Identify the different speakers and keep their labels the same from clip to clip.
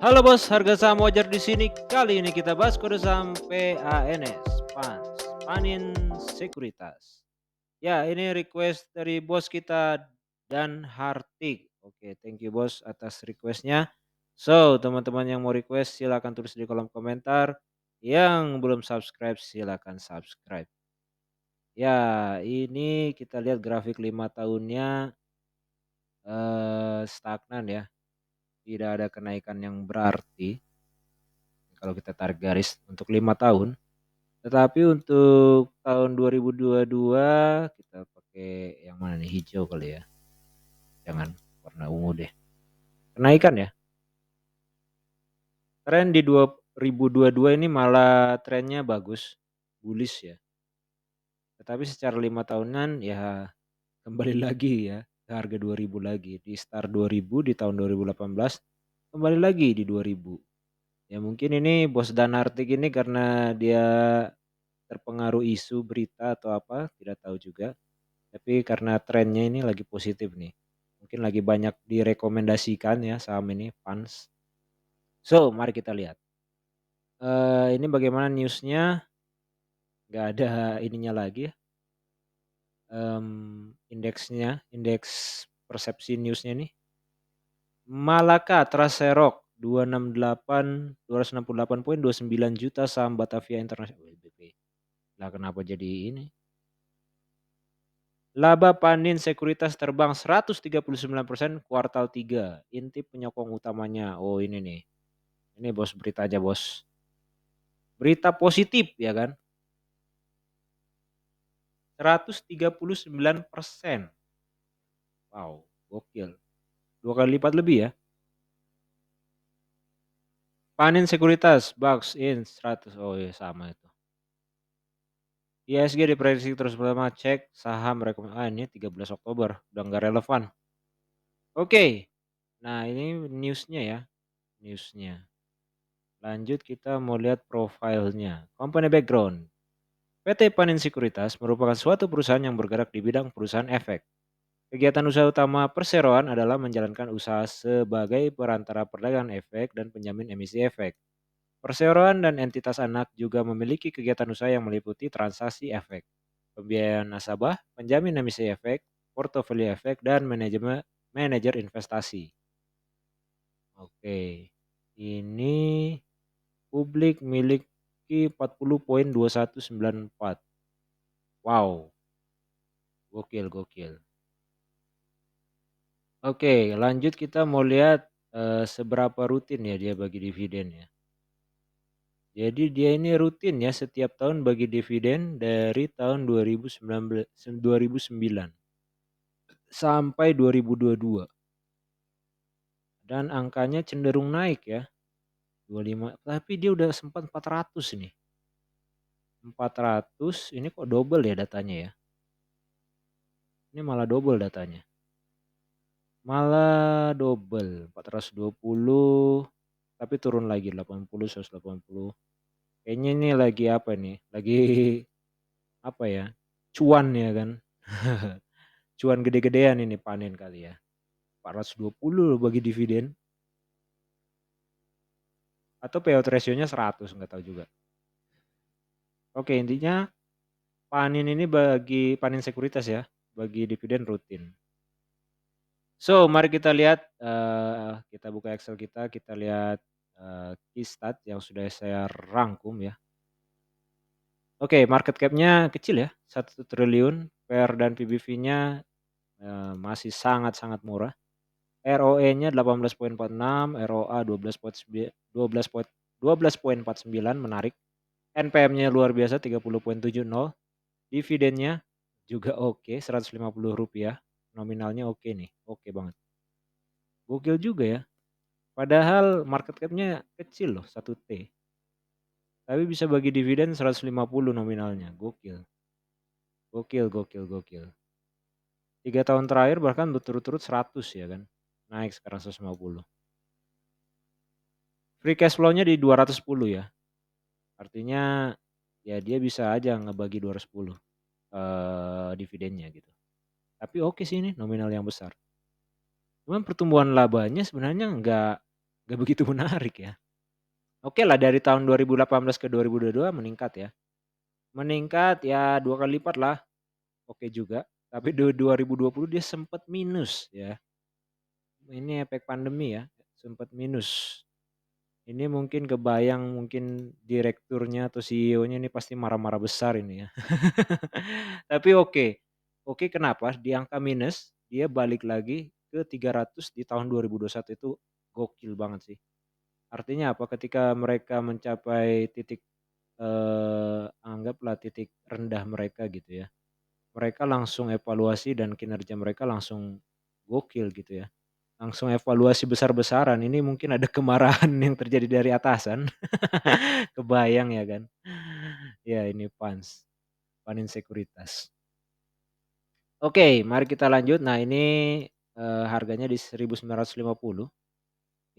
Speaker 1: Halo bos, harga saham wajar di sini. Kali ini kita bahas kode saham PANS, PANS, Panin Sekuritas. Ya, ini request dari bos kita dan Hartik. Oke, thank you bos atas requestnya. So, teman-teman yang mau request silakan tulis di kolom komentar. Yang belum subscribe silakan subscribe. Ya, ini kita lihat grafik 5 tahunnya stagnan ya. Tidak ada kenaikan yang berarti. Kalau kita tarik garis untuk 5 tahun. Tetapi untuk tahun 2022 kita pakai yang mana nih? Hijau kali ya. Jangan warna ungu deh. Kenaikan ya. Tren di 2022 ini malah trennya bagus, bullish ya. Tetapi secara 5 tahunan ya kembali lagi ya ke harga 2000 lagi. Di start 2000 di tahun 2018 kembali lagi di 2000. Ya mungkin ini bos Danartik ini karena dia terpengaruh isu berita atau apa, tidak tahu juga. Tapi karena trennya ini lagi positif nih. Mungkin lagi banyak direkomendasikan ya saham ini, PANS. So, mari kita lihat. Ini bagaimana newsnya, nggak ada ininya lagi ya, indeksnya, indeks persepsi newsnya nih. Malaka Traserok 268 juta saham Batavia International. WBP. Lah kenapa jadi ini? Laba Panin Sekuritas terbang 139% kuartal 3. Intip penyokong utamanya. Oh ini nih. Ini bos berita aja bos. Berita positif ya kan. 139%. Wow, gokil. 2 kali lipat lebih ya. Panin Sekuritas Bucks in 100. Oh iya sama itu. ISG diprediksi terus pertama cek saham rekomendasi. Ini 13 Oktober. Udah nggak relevan. Oke. Nah ini newsnya ya. Newsnya. Lanjut kita mau lihat profilnya. Company background. PT Panin Sekuritas merupakan suatu perusahaan yang bergerak di bidang perusahaan efek. Kegiatan usaha utama perseroan adalah menjalankan usaha sebagai perantara perdagangan efek dan penjamin emisi efek. Perseroan dan entitas anak juga memiliki kegiatan usaha yang meliputi transaksi efek, pembiayaan nasabah, penjamin emisi efek, portofolio efek, dan manajemen manajer investasi. Oke, ini publik miliki 40,2194. Wow, gokil gokil. Oke, lanjut kita mau lihat seberapa rutin ya dia bagi dividen ya. Jadi dia ini rutin ya setiap tahun bagi dividen dari tahun 2009 sampai 2022. Dan angkanya cenderung naik ya. 25, tapi dia udah sempat 400 nih. 400 ini kok double ya datanya ya. Ini malah double datanya. Malah double 420 tapi turun lagi 80, 180. Kayaknya ini lagi apa nih? Lagi apa ya? Cuan ya kan. Cuan gede-gedean ini panen kali ya. 420 loh bagi dividen. Atau payout ratio-nya 100 nggak tahu juga. Oke, intinya panen ini bagi panen sekuritas ya, bagi dividen rutin. So, mari kita lihat kita buka Excel kita lihat key stat yang sudah saya rangkum ya. Oke, market cap-nya kecil ya, 1 triliun, PER dan PBV-nya masih sangat-sangat murah. ROE-nya 18,46, ROA 12,49 menarik. NPM-nya luar biasa 30,70. Dividennya juga oke, Rp150. Nominalnya oke nih, oke banget. Gokil juga ya. Padahal market cap-nya kecil loh, 1T. Tapi bisa bagi dividen 150 nominalnya, gokil. Gokil, gokil, gokil. 3 tahun terakhir bahkan berturut-turut 100 ya kan. Naik sekarang 150. Free cash flow-nya di 210 ya. Artinya ya dia bisa aja ngebagi 210 dividennya gitu. Tapi oke sih ini nominal yang besar. Cuman pertumbuhan labanya sebenarnya nggak nggak begitu menarik ya. Oke lah dari tahun 2018 ke 2022 meningkat ya. Meningkat ya 2 kali lipat lah, oke juga. Tapi 2020 dia sempat minus ya. Ini efek pandemi ya, sempat minus. Ini mungkin kebayang mungkin direkturnya atau CEO-nya ini pasti marah-marah besar ini ya. Tapi oke. Oke kenapa? Di angka minus, dia balik lagi ke 300 di tahun 2021 itu gokil banget sih. Artinya apa? Ketika mereka mencapai titik, anggaplah titik rendah mereka gitu ya, mereka langsung evaluasi dan kinerja mereka langsung gokil gitu ya. Langsung evaluasi besar-besaran, ini mungkin ada kemarahan yang terjadi dari atasan. Kebayang ya kan. Ya ini Panin Sekuritas. Oke, mari kita lanjut. Nah ini, harganya di 1.950.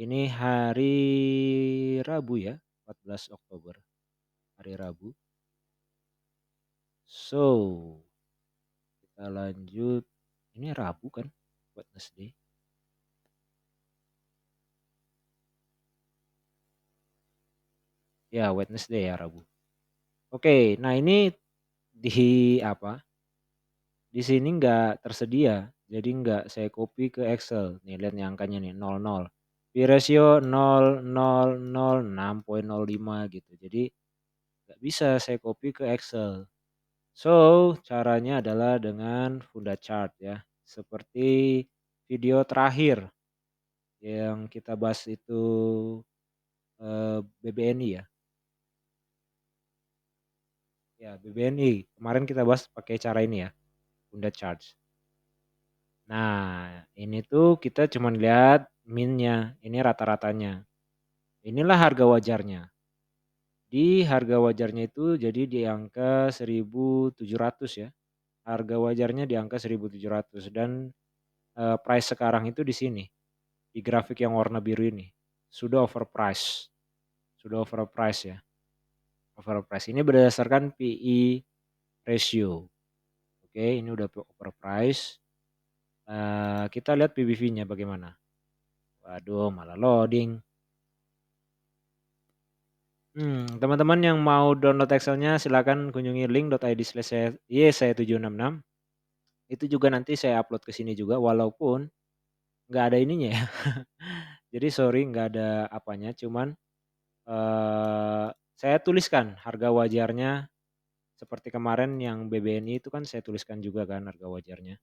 Speaker 1: Ini hari Rabu ya, 14 Oktober, hari Rabu. So, kita lanjut. Ini Rabu kan? Wednesday. Ya, Wednesday ya, Rabu. Oke, nah ini di apa, di sini nggak tersedia, jadi nggak saya copy ke Excel. Nih lihat nih angkanya nih 00. P ratio 0,006,05 gitu. Jadi nggak bisa saya copy ke Excel. So, caranya adalah dengan Funda Chart ya. Seperti video terakhir yang kita bahas itu BBNI ya. Ya, BBNI. Kemarin kita bahas pakai cara ini ya, Funda Chart. Nah, ini tuh kita cuman lihat min-nya, ini rata-ratanya. Inilah harga wajarnya. Di harga wajarnya itu jadi di angka 1.700 ya. Harga wajarnya di angka 1.700 dan price sekarang itu di sini, di grafik yang warna biru ini. Sudah overprice. Sudah overprice ya. Overprice. Ini berdasarkan PE ratio. Oke, ini udah overprice. Kita lihat PBV-nya bagaimana. Waduh, malah loading. Teman-teman yang mau download Excel-nya silakan kunjungi link.id/y766. Itu juga nanti saya upload ke sini juga walaupun nggak ada ininya ya. Jadi sorry nggak ada apanya, cuman, saya tuliskan harga wajarnya seperti kemarin yang BBNI itu kan saya tuliskan juga kan harga wajarnya.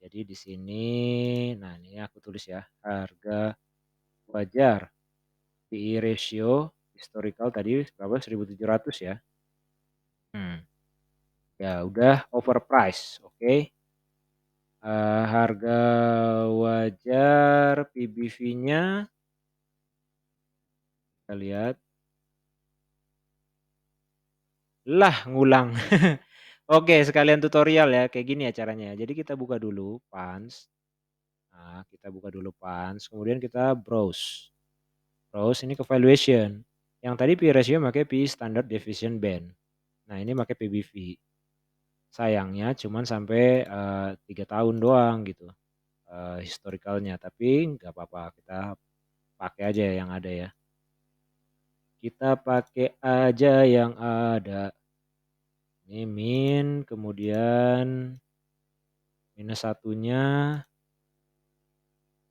Speaker 1: Jadi di sini, nah ini aku tulis ya, harga wajar PE ratio historical tadi berapa 1.700 ya. Hmm. Ya udah overprice, oke. Harga wajar PBV-nya kita lihat. Lah ngulang. Oke sekalian tutorial ya, kayak gini ya caranya. Jadi kita buka dulu Pans. Nah, kita buka dulu Pans, kemudian kita browse. Browse ini ke valuation. Yang tadi P/E ratio pakai P/E standard deviation band. Nah, ini pakai PBV. Sayangnya cuman sampai 3 tahun doang gitu, historicalnya, tapi nggak apa-apa kita pakai aja yang ada ya. Kita pakai aja yang ada. Ini min, kemudian minus satunya,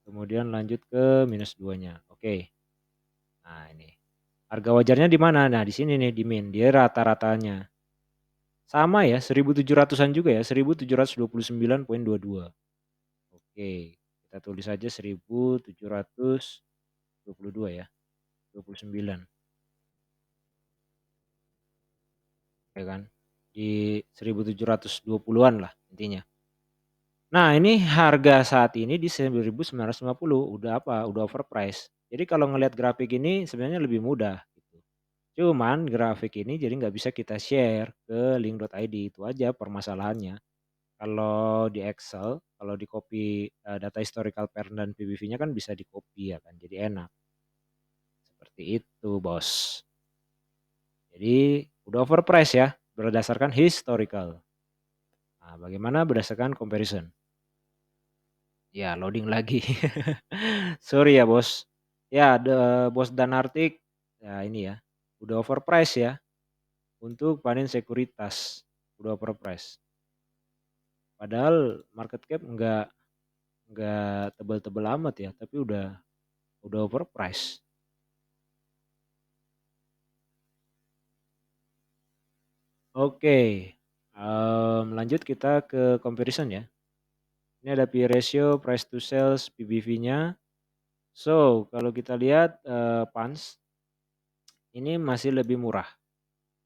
Speaker 1: kemudian lanjut ke minus duanya. Oke. Nah, ini. Harga wajarnya di mana? Nah, di sini nih di min, dia rata-ratanya. Sama ya, 1.700-an juga ya, 1.729,22. Oke, kita tulis aja 1.722 ya, 29 ya kan. Di 1.720-an lah intinya. Nah, ini harga saat ini di 1.950 udah apa, udah overprice. Jadi kalau ngelihat grafik ini sebenarnya lebih mudah gitu. Cuman grafik ini jadi nggak bisa kita share ke link.id, itu aja permasalahannya. Kalau di Excel, kalau di-copy, data historical parent dan PBV-nya kan bisa di-copy ya kan, jadi enak. Seperti itu, Bos. Jadi udah overprice ya, berdasarkan historical. Nah, bagaimana berdasarkan comparison? Ya, loading lagi. Sorry ya, Bos. Ya, Bosdan Arctic, ya ini ya, udah overprice ya, untuk panen sekuritas, udah overprice. Padahal market cap nggak tebel-tebel amat ya, tapi udah overprice. Oke, lanjut kita ke comparison ya. Ini ada P/E ratio, price to sales, PBV-nya. So, kalau kita lihat, Pans ini masih lebih murah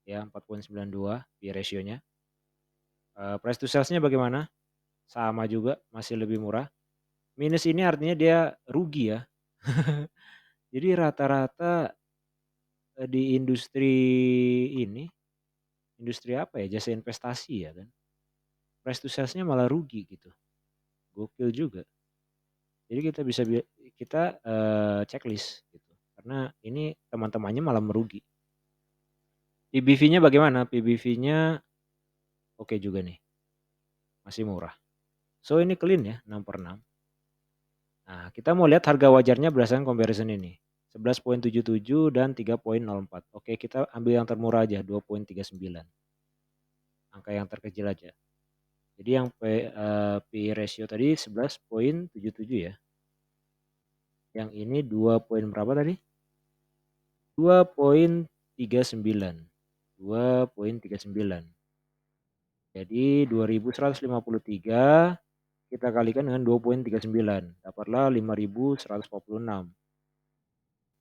Speaker 1: ya, 4,92 P/E ratio-nya. Price to sales-nya bagaimana? Sama juga, masih lebih murah. Minus ini artinya dia rugi ya. Jadi rata-rata, di industri ini, industri apa ya, jasa investasi ya kan, price to sales-nya malah rugi gitu, gokil juga. Jadi kita, checklist gitu, karena ini teman-temannya malah merugi. PBV-nya bagaimana? PBV-nya oke juga nih, masih murah. So ini clean ya, 6/6. Nah, kita mau lihat harga wajarnya berdasarkan comparison ini. 11,77 dan 3,04. Oke, kita ambil yang termurah aja, 2,39. Angka yang terkecil aja. Jadi yang P/E ratio tadi 11,77 ya. Yang ini 2 poin berapa tadi? 2,39. 2,39. Jadi 2.153 kita kalikan dengan 2,39. Dapatlah 5.146.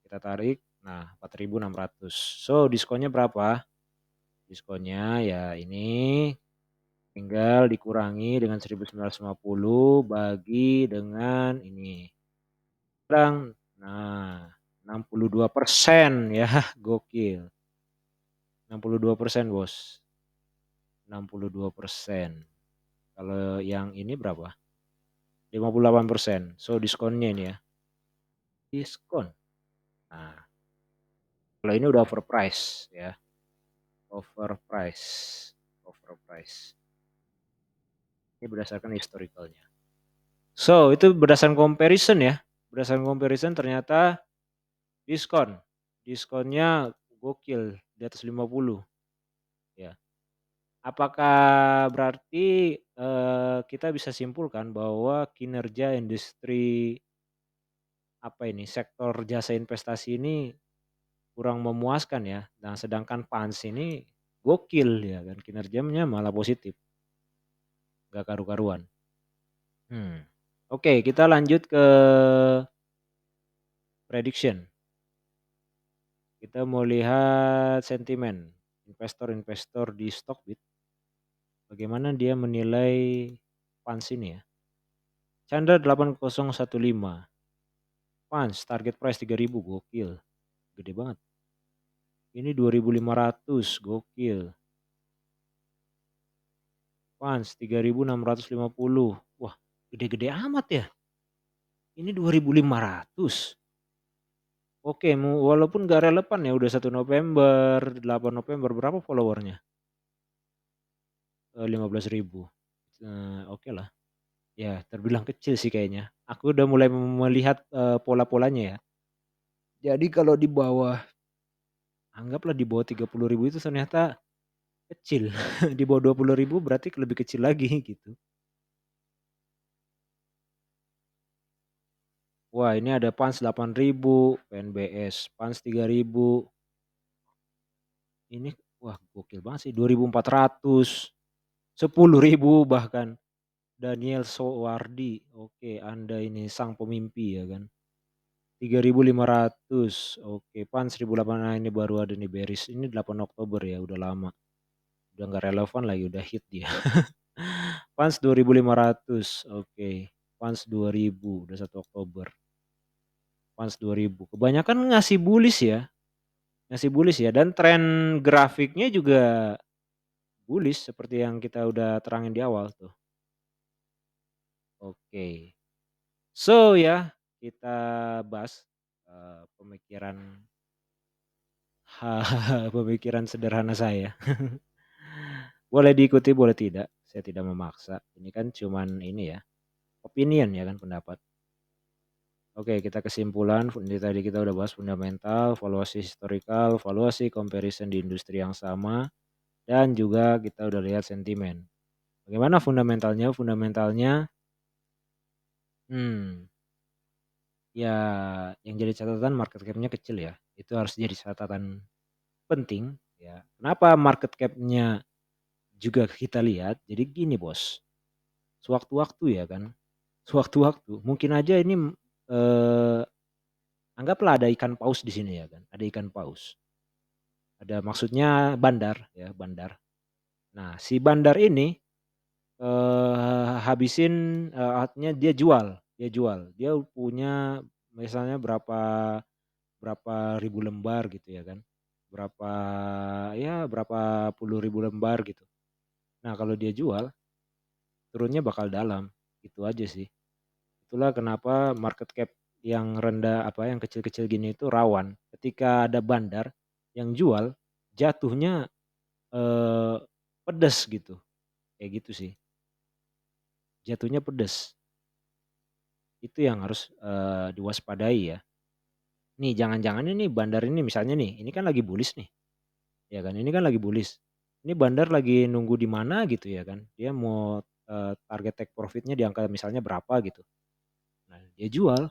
Speaker 1: Kita tarik, nah 4.600. So diskonnya berapa? Diskonnya ya ini tinggal dikurangi dengan 1.950 bagi dengan ini. Sekarang, nah 62% ya, gokil. 62% bos. 62%. Kalau yang ini berapa? 58%. So diskonnya ini ya. Diskon. Nah, kalau ini udah overprice ya. Overprice. Overprice. Ini berdasarkan historicalnya. So, itu berdasarkan comparison ya. Berdasarkan comparison ternyata diskon. Diskonnya gokil di atas 50 ya. Apakah berarti kita bisa simpulkan bahwa kinerja industri apa ini sektor jasa investasi ini kurang memuaskan ya. Nah, sedangkan Pans ini gokil ya kan kinerjanya malah positif, gak karu-karuan. Oke, kita lanjut ke prediction. Kita mau lihat sentimen investor-investor di Stockbit. Bagaimana dia menilai Pans ini ya. Chandra 8015. Pans target price 3.000 gokil. Gede banget. Ini 2.500 gokil. Pans 3.650. Wah, gede-gede amat ya. Ini 2.500. Oke, walaupun gak relevan ya udah 1 November, 8 November berapa followernya? 15.000. Oke lah. Ya, terbilang kecil sih kayaknya. Aku udah mulai melihat pola-polanya ya. Jadi kalau di bawah, anggaplah di bawah 30.000 itu ternyata kecil. Di bawah 20.000 berarti lebih kecil lagi gitu. Wah, ini ada Pans 8.000, PNBS, Pans 3.000. Ini wah gokil banget sih 2.400, 10.000 bahkan. Daniel Sowardi. Oke, Anda ini sang pemimpi ya kan. 3.500. Oke, Pan 1.800. Nah, ini baru ada nih bearish. Ini 8 Oktober ya, udah lama. Udah nggak relevan lagi, udah hit dia. Pans 2.500. Oke. Pans 2.000, udah 1 Oktober. Pans 2.000. Kebanyakan ngasih bullish ya. Ngasih bullish ya dan tren grafiknya juga bullish seperti yang kita udah terangin di awal tuh. Oke. So ya, kita bahas pemikiran pemikiran sederhana saya. Boleh diikuti, boleh tidak. Saya tidak memaksa. Ini kan cuman ini ya, opinion ya kan pendapat. Oke, kita kesimpulan, ini tadi kita udah bahas fundamental, valuasi historical, valuasi comparison di industri yang sama, dan juga kita udah lihat sentimen. Bagaimana fundamentalnya? Fundamentalnya, hmm, ya yang jadi catatan market cap-nya kecil ya. Itu harus jadi catatan penting ya. Kenapa market cap-nya juga kita lihat? Jadi gini bos, sewaktu-waktu ya kan, sewaktu-waktu mungkin aja ini eh, anggaplah ada ikan paus di sini ya kan, ada ikan paus. Ada maksudnya bandar ya, bandar. Nah, si bandar ini habisin artinya dia jual. Dia punya misalnya berapa berapa ribu lembar gitu ya kan. Berapa ya berapa puluh ribu lembar gitu. Nah, kalau dia jual, turunnya bakal dalam. Itu aja sih. Itulah kenapa market cap yang rendah apa yang kecil-kecil gini itu rawan. Ketika ada bandar yang jual, jatuhnya eh, pedes gitu. Kayak gitu sih. Jatuhnya pedes. Itu yang harus diwaspadai ya. Nih jangan-jangan ini bandar ini misalnya nih, ini kan lagi bullish nih. Ya kan, ini kan lagi bullish. Ini bandar lagi nunggu di mana gitu ya kan. Dia mau target take profitnya di angka misalnya berapa gitu. Nah, dia jual,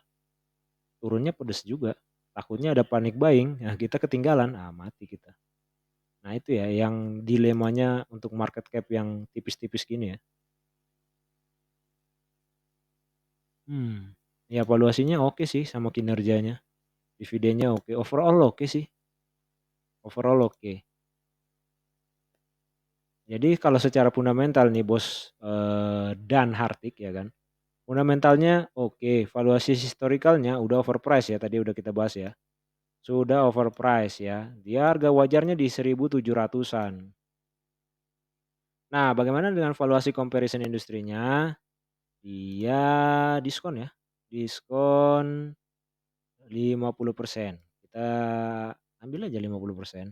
Speaker 1: turunnya pedes juga. Takutnya ada panic buying, nah kita ketinggalan, mati kita. Nah itu ya yang dilemanya untuk market cap yang tipis-tipis gini ya. Hmm, ya valuasinya oke sih sama kinerjanya. Dividennya oke, overall oke sih, overall oke. Jadi kalau secara fundamental nih Bos Dan Hartik ya kan. Fundamentalnya oke, valuasi historicalnya udah overprice ya tadi udah kita bahas ya. Sudah overprice ya. Dia harga wajarnya di 1.700-an. Nah, bagaimana dengan valuasi comparison industrinya? Dia diskon ya. Diskon 50%. Kita ambil aja 50%.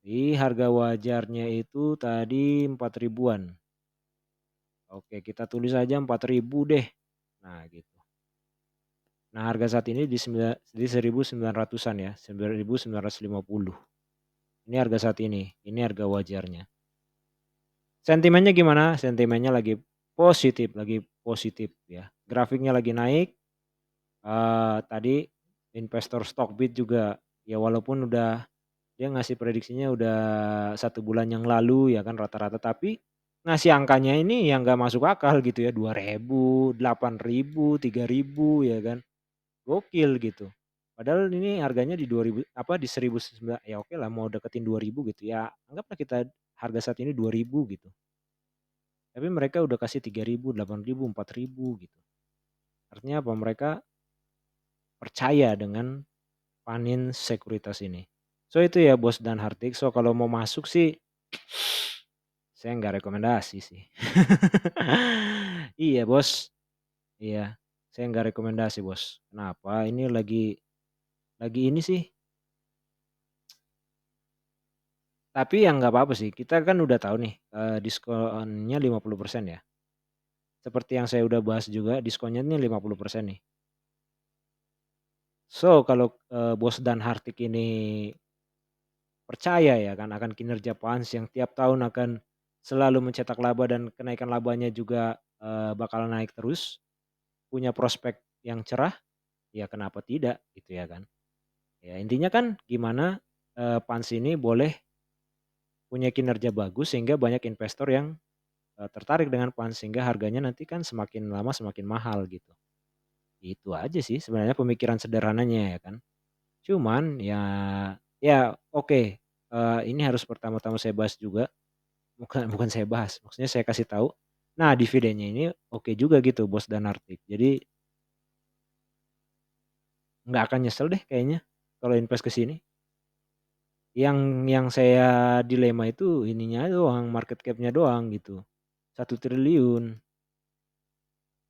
Speaker 1: Di harga wajarnya itu tadi 4 ribuan. Oke, kita tulis aja 4.000 deh. Nah, gitu. Nah, harga saat ini di 1.900-an ya, 1.950. Ini harga saat ini, ini harga wajarnya. Sentimennya gimana? Sentimennya lagi positif ya. Grafiknya lagi naik. Tadi investor Stockbit juga ya walaupun udah dia ngasih prediksinya udah 1 bulan yang lalu ya kan rata-rata tapi ngasih angkanya ini yang nggak masuk akal gitu ya 2.000, 8.000, 3.000 ya kan gokil gitu. Padahal ini harganya di 2000 apa di 1.900 ya oke lah mau deketin 2.000 gitu ya anggaplah kita harga saat ini 2.000 gitu. Tapi mereka udah kasih 3.000, 8.000, 4.000 gitu. Artinya apa mereka percaya dengan panin sekuritas ini. So itu ya Bos dan Hartik. So kalau mau masuk sih saya nggak rekomendasi sih. Iya Bos. Iya. Saya nggak rekomendasi Bos. Kenapa? Ini lagi ini sih. Tapi yang nggak apa-apa sih. Kita kan udah tahu nih diskonnya 50% ya. Seperti yang saya udah bahas juga diskonnya ini 50% nih. So kalau Bos dan Hartik ini percaya ya kan akan kinerja Pans yang tiap tahun akan selalu mencetak laba dan kenaikan labanya juga, bakal naik terus, punya prospek yang cerah, ya kenapa tidak gitu ya kan. Ya intinya kan gimana, Pans ini boleh punya kinerja bagus sehingga banyak investor yang, tertarik dengan Pans sehingga harganya nanti kan semakin lama semakin mahal gitu. Itu aja sih sebenarnya pemikiran sederhananya ya kan. Cuman ya oke, ini harus pertama-tama saya bahas juga. Bukan bukan saya bahas, maksudnya saya kasih tahu. Nah, dividennya ini oke juga gitu Bos dan Artik. Jadi nggak akan nyesel deh kayaknya kalau invest ke sini. Yang saya dilema itu ininya doang, market cap-nya doang gitu. 1 triliun.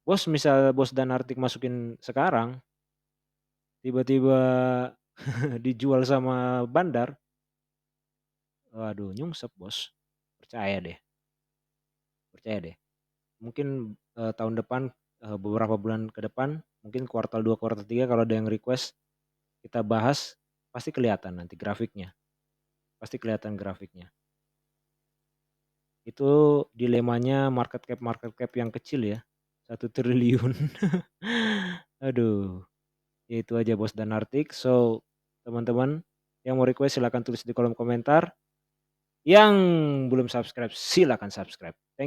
Speaker 1: Bos misal Bos dan Artik masukin sekarang, tiba-tiba dijual sama bandar, waduh nyungsep Bos. Percaya deh, percaya deh. Mungkin, tahun depan, beberapa bulan ke depan Mungkin kuartal 2, kuartal 3 kalau ada yang request kita bahas, pasti kelihatan nanti grafiknya, pasti kelihatan grafiknya. Itu dilemanya market cap yang kecil ya, 1 triliun. Aduh, ya itu aja Bos dan Artik. So, teman-teman yang mau request silakan tulis di kolom komentar, yang belum subscribe silakan subscribe. Thank